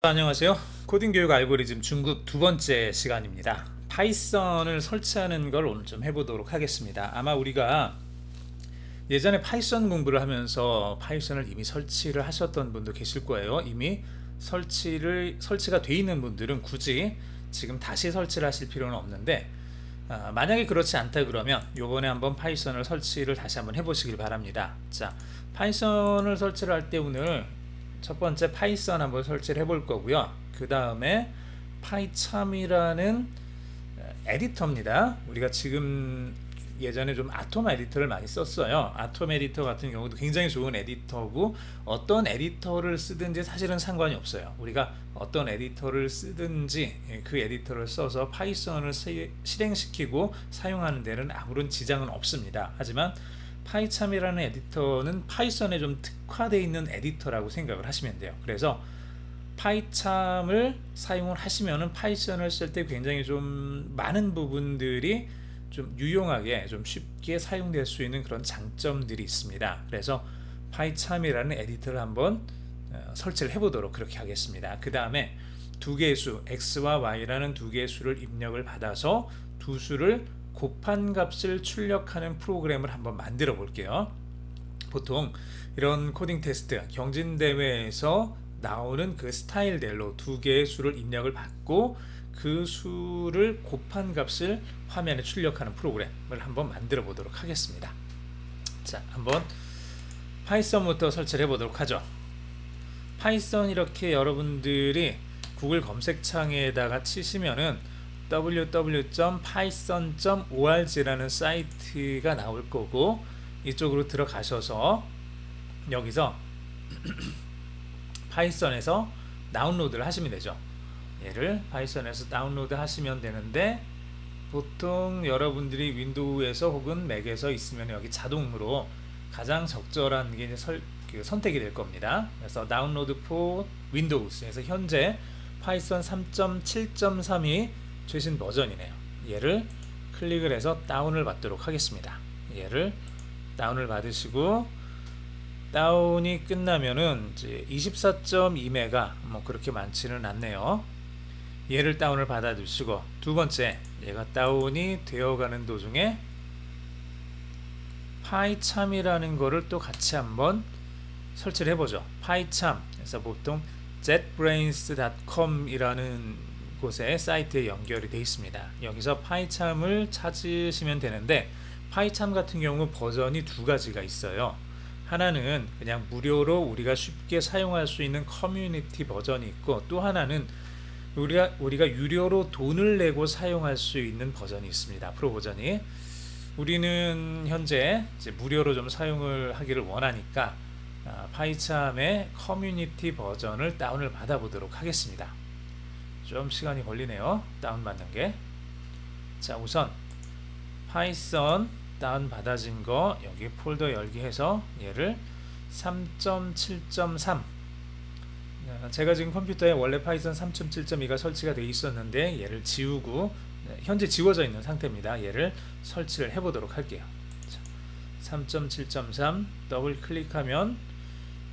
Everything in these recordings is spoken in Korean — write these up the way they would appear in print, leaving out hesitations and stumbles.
안녕하세요. 코딩 교육 알고리즘 중급 두 번째 시간입니다. 파이썬을 설치하는 걸 오늘 좀 해보도록 하겠습니다. 아마 우리가 예전에 파이썬 공부를 하면서 파이썬을 이미 설치를 하셨던 분도 계실 거예요. 이미 설치가 돼 있는 분들은 굳이 지금 다시 설치를 하실 필요는 없는데, 만약에 그렇지 않다 그러면 요번에 한번 파이썬을 설치를 다시 한번 해보시길 바랍니다. 자, 파이썬을 설치를 할 때 오늘 첫 번째 파이썬 한번 설치를 해볼 거고요. 그 다음에 파이참이라는 에디터입니다. 우리가 지금 예전에 좀 아톰 에디터를 많이 썼어요. 아톰 에디터 같은 경우도 굉장히 좋은 에디터고, 어떤 에디터를 쓰든지 사실은 상관이 없어요. 우리가 어떤 에디터를 쓰든지 그 에디터를 써서 파이썬을 실행시키고 사용하는 데는 아무런 지장은 없습니다. 하지만 파이참이라는 에디터는 파이썬에 좀 특화되어 있는 에디터라고 생각을 하시면 돼요. 그래서 파이참을 사용을 하시면은 파이썬을 쓸 때 굉장히 좀 많은 부분들이 좀 유용하게 좀 쉽게 사용될 수 있는 그런 장점들이 있습니다. 그래서 파이참이라는 에디터를 한번 설치를 해보도록 그렇게 하겠습니다. 그 다음에 두 개의 수 x와 y라는 두 개의 수를 입력을 받아서 두 수를 곱한 값을 출력하는 프로그램을 한번 만들어 볼게요. 보통 이런 코딩 테스트, 경진대회에서 나오는 그 스타일대로 두 개의 수를 입력을 받고 그 수를 곱한 값을 화면에 출력하는 프로그램을 한번 만들어 보도록 하겠습니다. 자, 한번 파이썬부터 설치를 해보도록 하죠. 파이썬 이렇게 여러분들이 구글 검색창에다가 치시면은 www.python.org라는 사이트가 나올 거고, 이쪽으로 들어가셔서 여기서 파이썬에서 다운로드를 하시면 되죠. 얘를 파이썬에서 다운로드 하시면 되는데, 보통 여러분들이 윈도우에서 혹은 맥에서 있으면 여기 자동으로 가장 적절한 게 선택이 될 겁니다. 그래서 다운로드 for 윈도우스에서 현재 파이썬 3.7.3이 최신 버전이네요. 얘를 클릭을 해서 다운을 받도록 하겠습니다. 얘를 다운을 받으시고, 다운이 끝나면은 이제 24.2메가 뭐 그렇게 많지는 않네요. 얘를 다운을 받아 두시고, 두 번째 얘가 다운이 되어가는 도중에 파이참이라는 거를 또 같이 한번 설치를 해보죠. 파이참, 그래서 보통 jetbrains.com 이라는 곳에 사이트에 연결이 되어 있습니다. 여기서 파이참을 찾으시면 되는데, 파이참 같은 경우 버전이 두 가지가 있어요. 하나는 그냥 무료로 우리가 쉽게 사용할 수 있는 커뮤니티 버전이 있고, 또 하나는 우리가 유료로 돈을 내고 사용할 수 있는 버전이 있습니다. 프로 버전이. 우리는 현재 이제 무료로 좀 사용을 하기를 원하니까 파이참의 커뮤니티 버전을 다운을 받아 보도록 하겠습니다. 좀 시간이 걸리네요, 다운받는 게. 자, 우선 파이썬 다운 받아진 거 여기 폴더 열기 해서 얘를 3.7.3, 제가 지금 컴퓨터에 원래 파이썬 3.7.2가 설치가 되어 있었는데 얘를 지우고 현재 지워져 있는 상태입니다. 얘를 설치를 해 보도록 할게요. 3.7.3 더블 클릭하면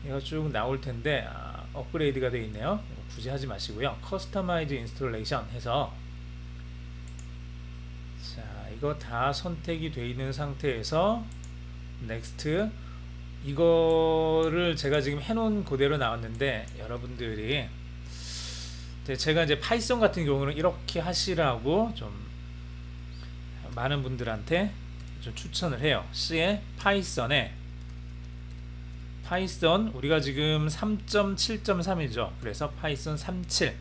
얘가 쭉 나올 텐데, 업그레이드가 되어 있네요. 굳이 하지 마시고요. 커스터마이즈 인스톨레이션 해서, 자, 이거 다 선택이 되어 있는 상태에서 넥스트, 이거를 제가 지금 해놓은 그대로 나왔는데, 여러분들이 제가 이제 파이썬 같은 경우는 이렇게 하시라고 좀 많은 분들한테 좀 추천을 해요. C에 파이썬에 파이썬 우리가 지금 3.7.3이죠. 그래서 파이썬 37,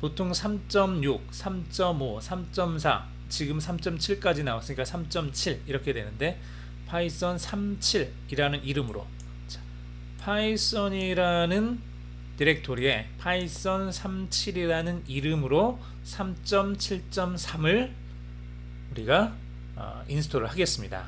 보통 3.6, 3.5, 3.4, 지금 3.7까지 나왔으니까 3.7 이렇게 되는데, 파이썬 37이라는 이름으로, 자, 파이썬이라는 디렉토리에 파이썬 37이라는 이름으로 3.7.3을 우리가 인스톨을 하겠습니다.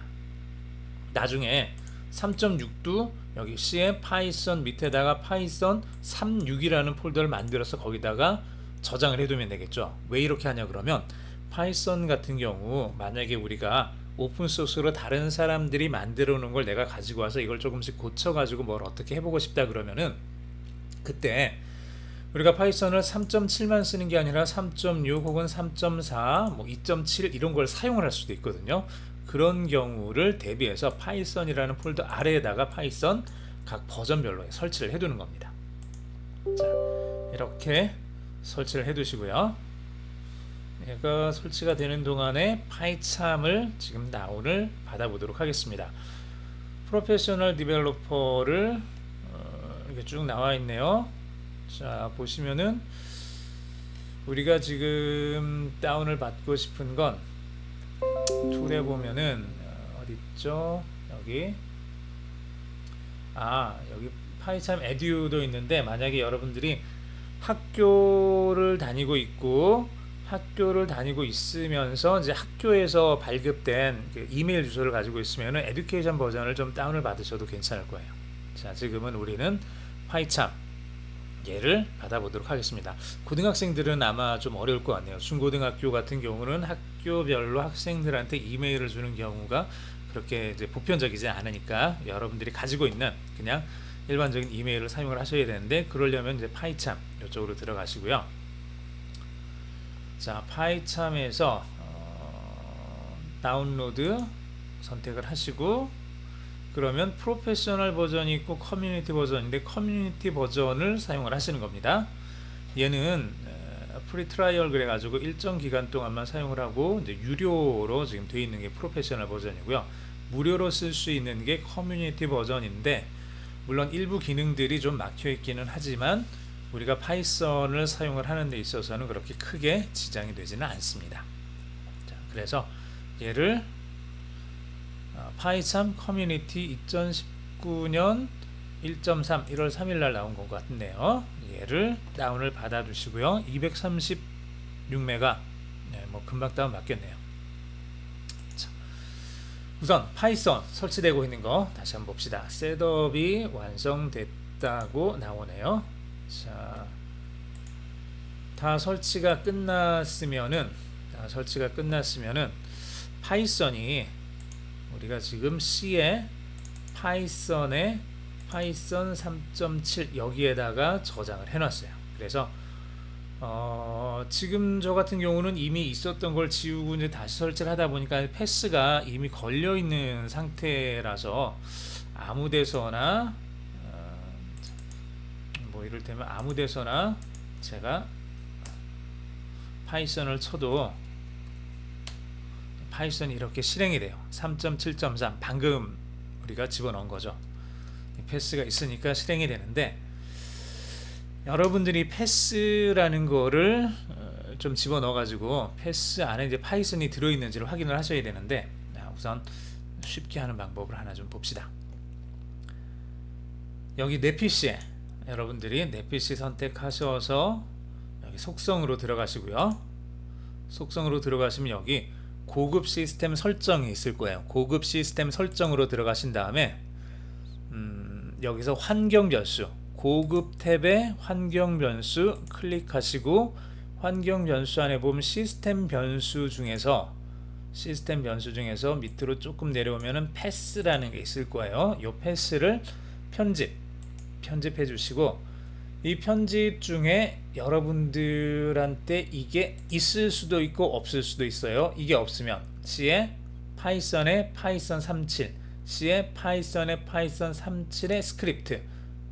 나중에 3.6도 여기 C에 파이썬 밑에다가 파이썬 36이라는 폴더를 만들어서 거기다가 저장을 해두면 되겠죠. 왜 이렇게 하냐 그러면, 파이썬 같은 경우 만약에 우리가 오픈소스로 다른 사람들이 만들어 놓은 걸 내가 가지고 와서 이걸 조금씩 고쳐 가지고 뭘 어떻게 해보고 싶다 그러면은, 그때 우리가 파이썬을 3.7만 쓰는 게 아니라 3.6 혹은 3.4, 뭐 2.7 이런 걸 사용을 할 수도 있거든요. 그런 경우를 대비해서 파이썬이라는 폴더 아래에다가 파이썬 각 버전별로 설치를 해두는 겁니다. 자, 이렇게 설치를 해두시고요. 얘가 설치가 되는 동안에 파이참을 지금 다운을 받아보도록 하겠습니다. 프로페셔널 디벨로퍼를 이렇게 쭉 나와 있네요. 자, 보시면은 우리가 지금 다운을 받고 싶은 건 툴에 보면은 어디 있죠? 여기 여기 파이참 에듀도 있는데, 만약에 여러분들이 학교를 다니고 있으면서 이제 학교에서 발급된 그 이메일 주소를 가지고 있으면 에듀케이션 버전을 좀 다운을 받으셔도 괜찮을 거예요. 자, 지금은 우리는 파이참 얘를 받아보도록 하겠습니다. 고등학생들은 아마 좀 어려울 것 같네요. 중고등학교 같은 경우는 학교별로 학생들한테 이메일을 주는 경우가 그렇게 이제 보편적이지 않으니까 여러분들이 가지고 있는 그냥 일반적인 이메일을 사용을 하셔야 되는데, 그러려면 이제 파이참 이쪽으로 들어가시고요. 자, 파이참에서 다운로드 선택을 하시고, 그러면 프로페셔널 버전이 있고 커뮤니티 버전인데 커뮤니티 버전을 사용을 하시는 겁니다. 얘는 프리 트라이얼 그래가지고 일정 기간 동안만 사용을 하고, 이제 유료로 지금 되어 있는 게 프로페셔널 버전이고요. 무료로 쓸 수 있는 게 커뮤니티 버전인데, 물론 일부 기능들이 좀 막혀 있기는 하지만 우리가 파이썬을 사용을 하는 데 있어서는 그렇게 크게 지장이 되지는 않습니다. 자, 그래서 얘를 파이참 커뮤니티 2019년 1.3 1월 3일 날 나온 것 같네요. 얘를 다운을 받아 두시고요. 236메가, 뭐 금방 다운 받겠네요. 자, 우선 파이썬 설치되고 있는 거 다시 한번 봅시다. 셋업이 완성됐다고 나오네요. 자, 다 설치가 끝났으면은 파이썬이 우리가 지금 C에 파이썬 3.7 여기에다가 저장을 해놨어요. 그래서 지금 저 같은 경우는 이미 있었던 걸 지우고 이제 다시 설치를 하다 보니까 패스가 이미 걸려 있는 상태라서 아무데서나 뭐 이를테면 아무데서나 제가 파이썬을 쳐도 파이썬이 이렇게 실행이 돼요. 3.7.3 방금 우리가 집어넣은 거죠. 패스가 있으니까 실행이 되는데, 여러분들이 패스라는 거를 좀 집어넣어 가지고 패스 안에 이제 파이썬이 들어있는지를 확인을 하셔야 되는데, 우선 쉽게 하는 방법을 하나 좀 봅시다. 여기 내 PC에 여러분들이 내 PC 선택하셔서 여기 속성으로 들어가시고요. 속성으로 들어가시면 여기 고급 시스템 설정이 있을 거예요. 고급 시스템 설정으로 들어가신 다음에 여기서 환경 변수, 고급 탭에 환경 변수 클릭하시고, 환경 변수 안에 보면 시스템 변수 중에서 밑으로 조금 내려오면은 패스라는 게 있을 거예요. 이 패스를 편집해 주시고, 이 편집 중에 여러분들한테 이게 있을 수도 있고 없을 수도 있어요. 이게 없으면 C에 파이썬의 파이썬 37, C에 파이썬의 파이썬 37의 스크립트,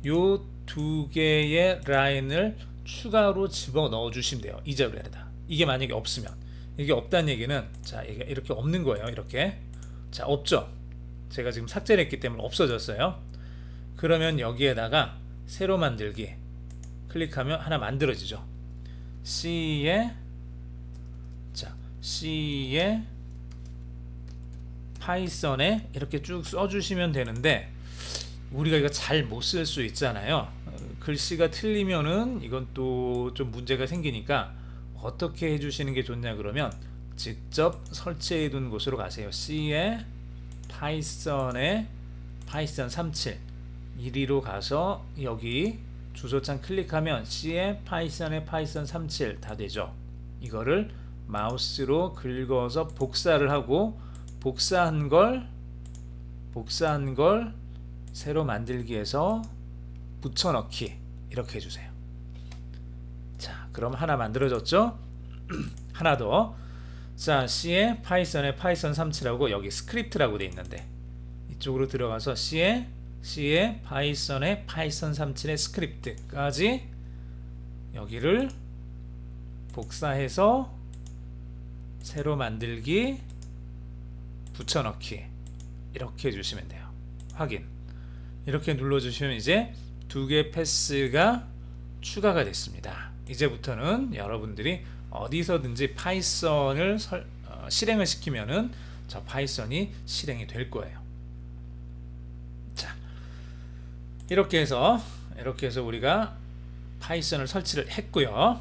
요 두 개의 라인을 추가로 집어넣어 주시면 돼요. 이 자료에다. 이게 만약에 없으면, 이게 없다는 얘기는, 자, 이게 이렇게 없는 거예요. 이렇게. 자, 없죠. 제가 지금 삭제를 했기 때문에 없어졌어요. 그러면 여기에다가 새로 만들기 클릭하면 하나 만들어지죠. C에 파이썬에 이렇게 쭉 써주시면 되는데, 우리가 이거 잘 못 쓸 수 있잖아요. 글씨가 틀리면은 이건 또 좀 문제가 생기니까 어떻게 해주시는 게 좋냐 그러면 직접 설치해 둔 곳으로 가세요. C에 파이썬에 파이썬 37 1위로 가서 여기 주소창 클릭하면 C에 파이썬에 파이썬 37 다 되죠. 이거를 마우스로 긁어서 복사를 하고, 복사한 걸 새로 만들기에서 붙여넣기 이렇게 해주세요. 그럼 하나 만들어졌죠? 하나 더. 자, C에 파이썬에 파이썬 37하고 여기 스크립트라고 돼 있는데 이쪽으로 들어가서 C에 파이썬에 파이썬 37의 스크립트까지 여기를 복사해서 새로 만들기, 붙여넣기 이렇게 해주시면 돼요. 확인. 이렇게 눌러주시면 이제 두 개의 패스가 추가가 됐습니다. 이제부터는 여러분들이 어디서든지 파이썬을 실행을 시키면은 저 파이썬이 실행이 될 거예요. 자, 이렇게 해서 우리가 파이썬을 설치를 했고요.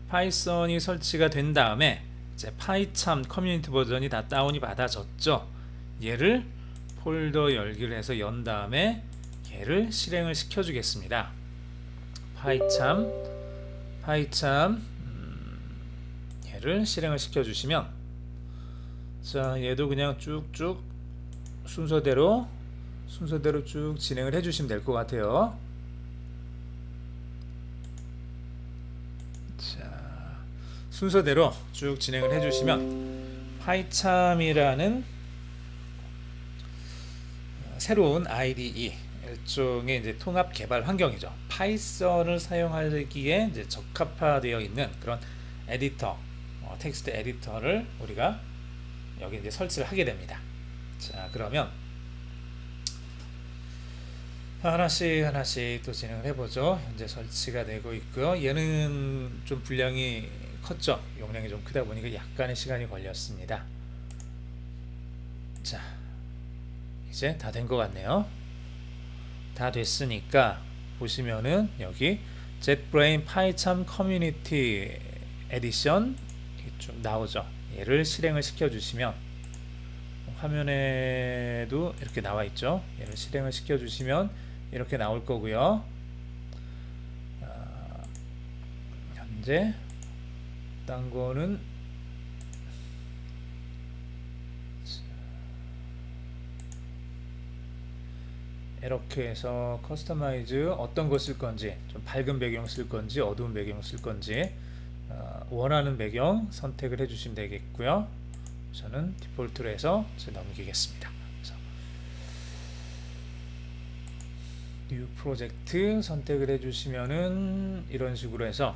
파이썬이 설치가 된 다음에 이제 파이참 커뮤니티 버전이 다 다운이 받아졌죠. 얘를 폴더 열기를 해서 연 다음에 얘를 실행을 시켜 주겠습니다. 파이참 얘를 실행을 시켜 주시면, 자, 얘도 그냥 쭉쭉 순서대로 쭉 진행을 해 주시면 될 것 같아요. 자, 순서대로 쭉 진행을 해 주시면 파이참이라는 새로운 IDE, 일종의 이제 통합 개발 환경이죠. 파이썬을 사용하기에 이제 적합화되어 있는 그런 에디터, 텍스트 에디터를 우리가 여기 이제 설치를 하게 됩니다. 자, 그러면 하나씩 또 진행을 해보죠. 현재 설치가 되고 있고요. 얘는 좀 분량이 컸죠. 용량이 좀 크다 보니까 약간의 시간이 걸렸습니다. 자, 이제 다 된 것 같네요. 다 됐으니까 보시면은 여기 JetBrains PyCharm 커뮤니티 에디션 좀 나오죠. 얘를 실행을 시켜 주시면 화면에도 이렇게 나와 있죠. 얘를 실행을 시켜 주시면 이렇게 나올 거고요. 현재 딴 거는 이렇게 해서 커스터마이즈 어떤 거 쓸 건지, 좀 밝은 배경 쓸 건지 어두운 배경 쓸 건지 원하는 배경 선택을 해 주시면 되겠고요. 저는 디폴트로 해서 넘기겠습니다. 그래서 뉴 프로젝트 선택을 해 주시면은 이런 식으로 해서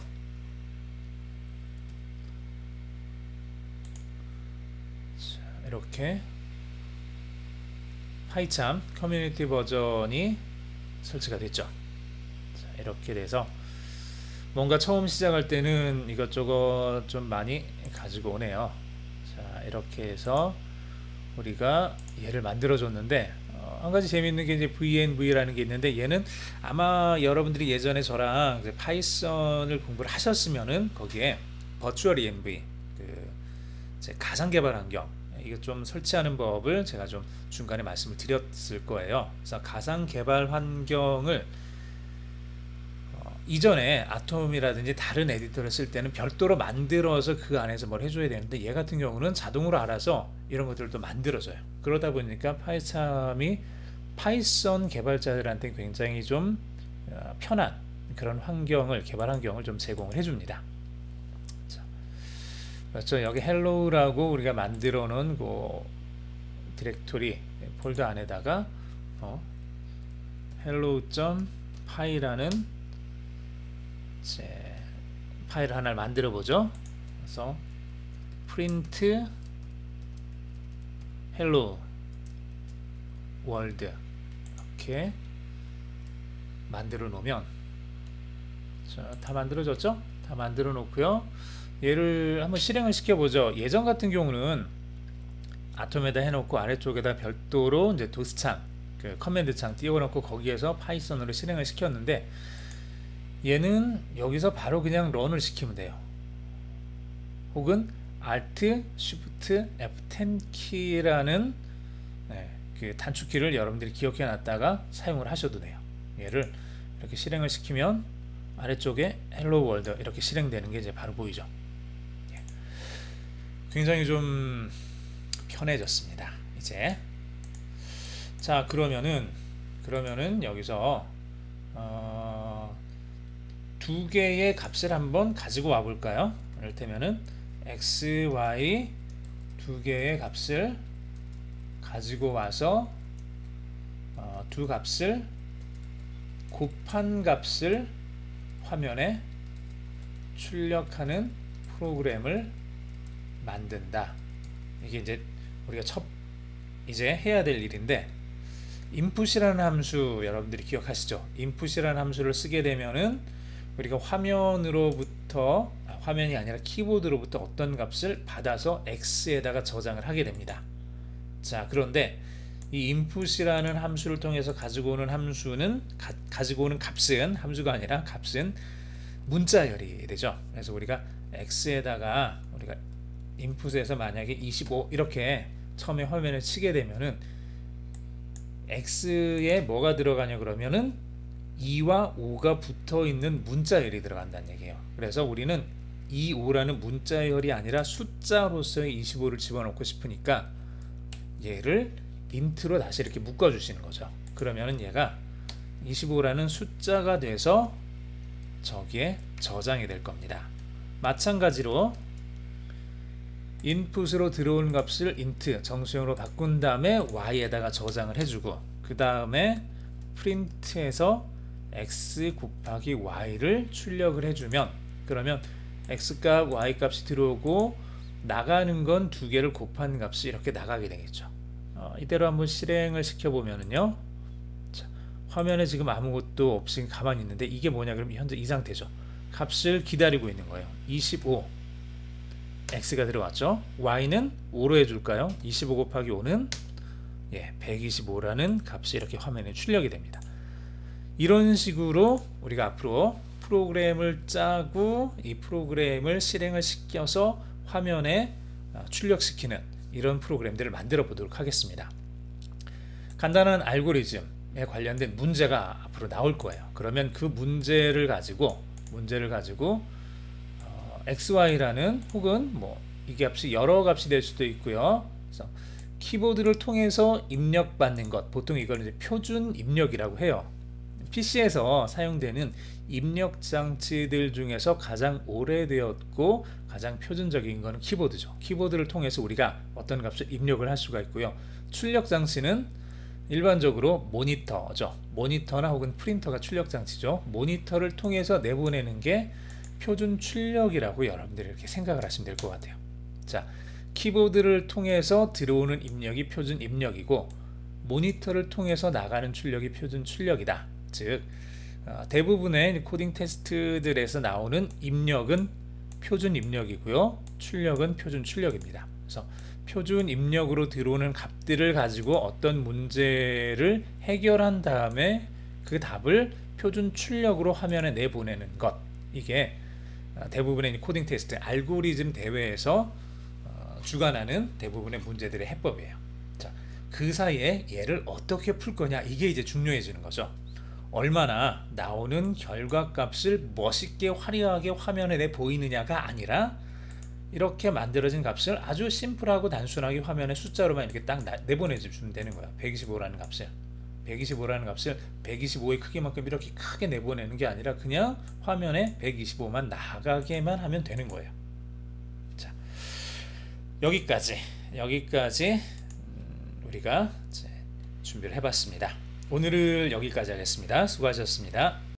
자, 이렇게 파이참 커뮤니티 버전이 설치가 됐죠. 자, 이렇게 돼서 뭔가 처음 시작할 때는 이것저것 좀 많이 가지고 오네요. 자, 이렇게 해서 우리가 얘를 만들어 줬는데 한 가지 재미있는 게 이제 VNV라는 게 있는데, 얘는 아마 여러분들이 예전에 저랑 이제 파이썬을 공부를 하셨으면은 거기에 버추얼 ENV, 그 제 가상 개발 환경 이거 좀 설치하는 법을 제가 좀 중간에 말씀을 드렸을 거예요. 그래서 가상 개발 환경을 이전에 아톰이라든지 다른 에디터를 쓸 때는 별도로 만들어서 그 안에서 뭘 해줘야 되는데, 얘 같은 경우는 자동으로 알아서 이런 것들을 또 만들어줘요. 그러다 보니까 파이참이 파이썬 개발자들한테 굉장히 좀 편한 그런 환경을, 개발 환경을 좀 제공을 해줍니다. 그렇죠. 여기 헬로우라고 우리가 만들어 놓은 그 디렉토리 폴더 안에다가 hello.py라는 파일 하나를 만들어 보죠. 그래서 print hello world 이렇게 만들어 놓으면, 자, 다 만들어졌죠? 다 만들어 놓고요. 얘를 한번 실행을 시켜보죠. 예전 같은 경우는 아톰에다 해놓고 아래쪽에다 별도로 이제 도스창, 그 커맨드 창 띄워놓고 거기에서 파이썬으로 실행을 시켰는데, 얘는 여기서 바로 그냥 런을 시키면 돼요. 혹은 Alt, Shift, F10 키라는 그 단축키를 여러분들이 기억해 놨다가 사용을 하셔도 돼요. 얘를 이렇게 실행을 시키면 아래쪽에 Hello World 이렇게 실행되는 게 이제 바로 보이죠. 굉장히 좀 편해졌습니다. 이제 자, 그러면은 여기서 두 개의 값을 한번 가지고 와 볼까요? 이를테면은 x, y 두 개의 값을 가지고 와서 두 값을 곱한 값을 화면에 출력하는 프로그램을 만든다. 이게 이제 우리가 이제 해야 될 일인데, input이라는 함수 여러분들이 기억하시죠? input이라는 함수를 쓰게 되면은 우리가 화면이 아니라 키보드로부터 어떤 값을 받아서 x에다가 저장을 하게 됩니다. 자, 그런데 이 input이라는 함수를 통해서 가지고 오는 값은 함수가 아니라 값은 문자열이 되죠. 그래서 우리가 x에다가 우리가 input에서 만약에 25 이렇게 처음에 화면을 치게 되면은 x에 뭐가 들어가냐 그러면은 2와 5가 붙어 있는 문자열이 들어간다는 얘기예요. 그래서 우리는 2, 5라는 문자열이 아니라 숫자로서의 25를 집어넣고 싶으니까 얘를 int로 다시 이렇게 묶어 주시는 거죠. 그러면은 얘가 25라는 숫자가 돼서 저기에 저장이 될 겁니다. 마찬가지로 인풋으로 들어온 값을 int 정수형으로 바꾼 다음에 y에다가 저장을 해주고, 그 다음에 print에서 x 곱하기 y를 출력을 해주면, 그러면 x값 y값이 들어오고 나가는 건 두 개를 곱한 값이 이렇게 나가게 되겠죠. 이대로 한번 실행을 시켜보면은요, 자, 화면에 지금 아무것도 없이 가만히 있는데 이게 뭐냐 그러면 현재 이 상태죠. 값을 기다리고 있는 거예요. 25 x가 들어왔죠. y는 5로 해줄까요? 25 곱하기 5는 125라는 값이 이렇게 화면에 출력이 됩니다. 이런 식으로 우리가 앞으로 프로그램을 짜고 이 프로그램을 실행을 시켜서 화면에 출력시키는 이런 프로그램들을 만들어 보도록 하겠습니다. 간단한 알고리즘에 관련된 문제가 앞으로 나올 거예요. 그러면 그 문제를 가지고 xy라는 혹은 이 값이 여러 값이 될 수도 있고요. 그래서 키보드를 통해서 입력받는 것, 보통 이걸 이제 표준 입력이라고 해요. PC에서 사용되는 입력 장치들 중에서 가장 오래되었고 가장 표준적인 것은 키보드죠. 키보드를 통해서 우리가 어떤 값을 입력을 할 수가 있고요. 출력 장치는 일반적으로 모니터죠. 모니터나 혹은 프린터가 출력 장치죠. 모니터를 통해서 내보내는 게 표준 출력이라고 여러분들이 이렇게 생각을 하시면 될 것 같아요. 자, 키보드를 통해서 들어오는 입력이 표준 입력이고 모니터를 통해서 나가는 출력이 표준 출력이다. 즉 대부분의 코딩 테스트들에서 나오는 입력은 표준 입력이고요, 출력은 표준 출력입니다. 그래서 표준 입력으로 들어오는 값들을 가지고 어떤 문제를 해결한 다음에 그 답을 표준 출력으로 화면에 내보내는 것, 이게 대부분의 코딩 테스트 알고리즘 대회에서 주관하는 대부분의 문제들의 해법이에요. 자, 그 사이에 얘를 어떻게 풀 거냐, 이게 이제 중요해지는 거죠. 얼마나 나오는 결과값을 멋있게 화려하게 화면에 내 보이느냐가 아니라 이렇게 만들어진 값을 아주 심플하고 단순하게 화면에 숫자로만 이렇게 딱 내보내주면 되는 거야. 125라는 값을 125의 크기만큼 이렇게 크게 내보내는 게 아니라 그냥 화면에 125만 나가게만 하면 되는 거예요. 자, 여기까지 우리가 이제 준비를 해봤습니다. 오늘은 여기까지 하겠습니다. 수고하셨습니다.